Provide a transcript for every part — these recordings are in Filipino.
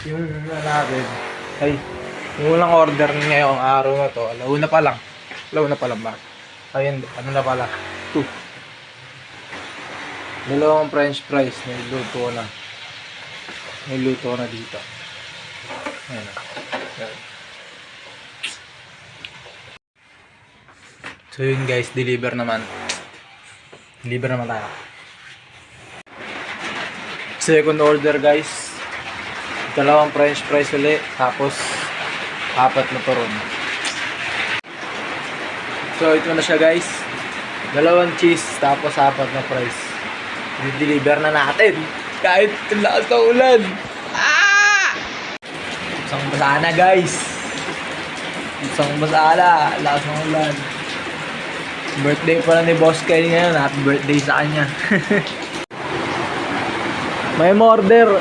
Yung natin, ay, yung unang order ngayong araw na to, alauna pa lang. Alauna pa lang ba? Ayun, ano na pala? 2. Dalawang french fries, niluto ko na. Niluto ko na dito. Ayan. Ayan. So yun guys, deliver naman. Deliver naman tayo. Second order guys. Dalawang french fries ulit. Tapos, 4 na turon. So ito na siya guys. Dalawang cheese, tapos 4 na fries. I-deliver na natin. Kahit lakas ng ulan. Ah! Isang basa na guys. Isang basa na. Lakas ng ulan. Birthday pala ni Boss Kenny ngayon. Happy birthday sa kanya. May order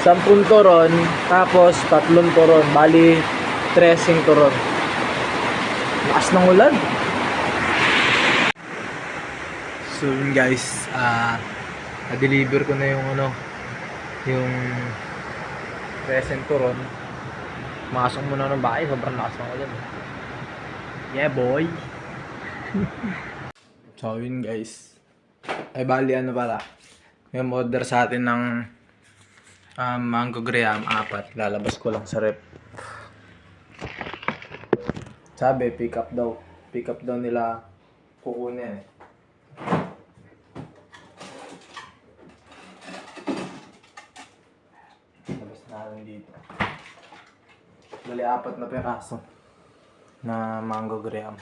10 turon, tapos 3 turon. Bali, 13 turon. Lakas ng ulan. So yun guys, na-deliver ko na yung yung present turon. Masok muna ng bahay, sobrang lakas ng ulan. Yeah boy. So yun guys, ay bali ano pala, may order sa atin ng mango graham 4. Lalabas ko lang sa rep. Sabi pick up daw nila kukunin. Labas natin dito. Bali 4 na peraso na mango graham.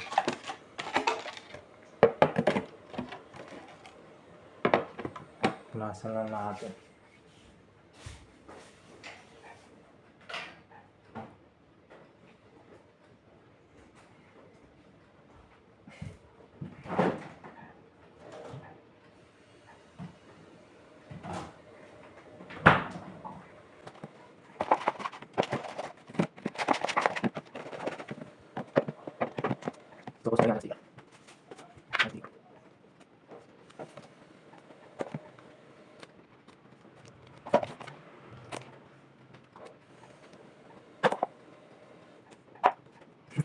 Punasan lang natin. Tapos na natin.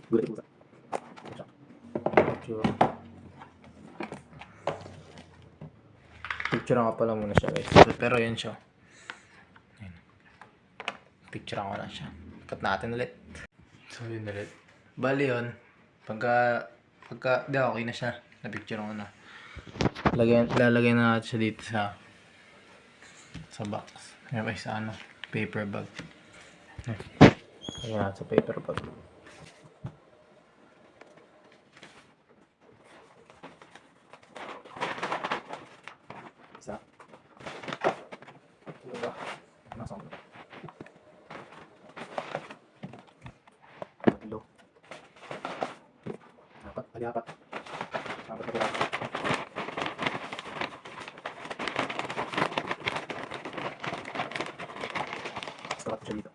Gulay pusa. Picture nga pala muna siya guys. Pero yun siya. Ayan. Picture ko na siya. Cut natin ulit. So yun ulit. Bali yun. Pagka di okay na siya. Na-picture ko na. Lalagay na natin siya dito sa box. Ayan guys, sa paper bag. Ayan sa paper bag. Isa. Dalawa. Nasaan ba? Tatlo. 4. Bali 4. 4 na piraso. Start siya dito.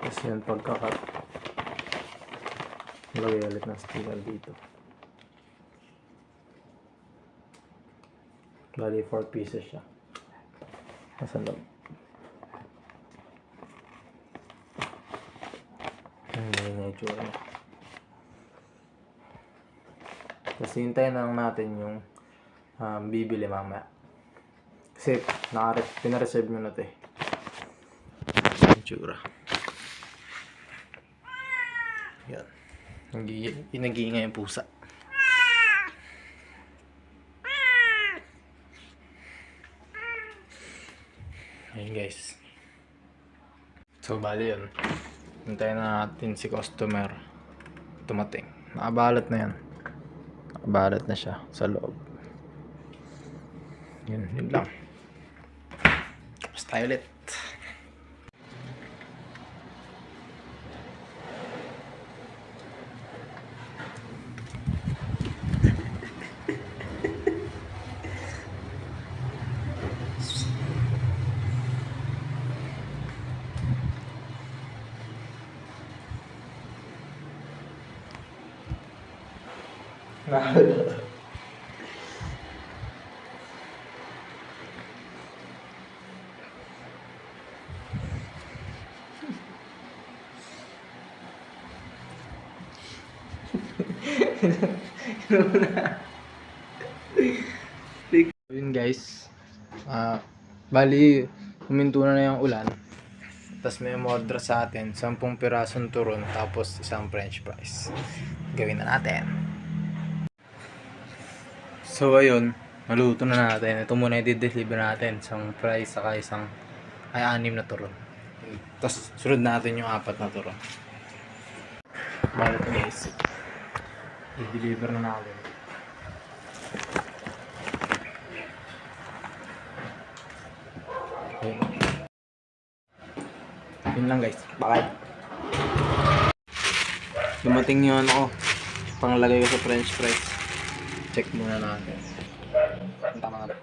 Tapos yan pagkakat. Lagay ulit ng sticker dito. Bali 4 pieces siya. Nasa loob. Hindi na itsura niya. Tapos hintayin lang natin yung bibili mamaya. Kasi pinareserve mo na ito eh. Itsura. Yan. Nag-iingay yung pusa. Ayun guys. So bali yun. Hintayin na natin si customer tumating. Nakabalot na yan. Nakabalot na siya sa loob. Yun lang. Tapos tayo ulit. Yun guys. Bali, huminto na yung ulan. Tapos may umorder sa atin, 10 pirasong turon, tapos isang french fries. Gawin na natin. So ayun, naluto na natin. Ito muna i-deliver natin. Isang fries, saka isang, 6 na turon. Tapos sunod natin yung 4 na turon. Bali ito guys. I-deliver na natin. Okay. Yun lang guys. Bye. Dumating yung ano ko. Panglagay ko sa french fries. Check muna natin. Ang tama nga.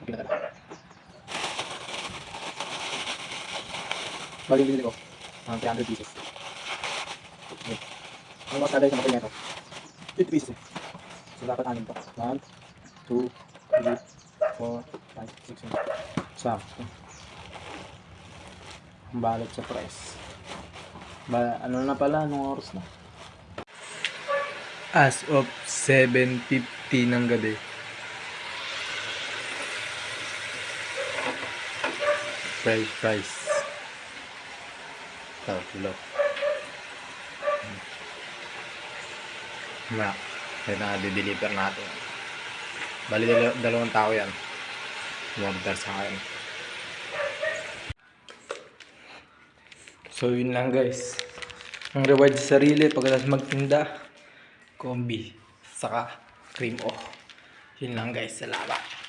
Pinagala. Bali binili ko. 300 pieces. Okay. Ang mas nalagay sa makina ito. 50 pieces. So dapat 6 to. 1, 2, 3, 4, 5, 6, 7. Sakto. Ang balot sa price. Ano na pala? Anong oras na? As of 7:50 ng gabi. French fries. Tatlo. Maya. Kaya na-deliver natin. Bali, dalawang tao yan. Order sa akin. So yun lang guys. Ang reward sa sarili pagkatapos magtinda, kombi, saka cream o. Yun lang guys, salamat.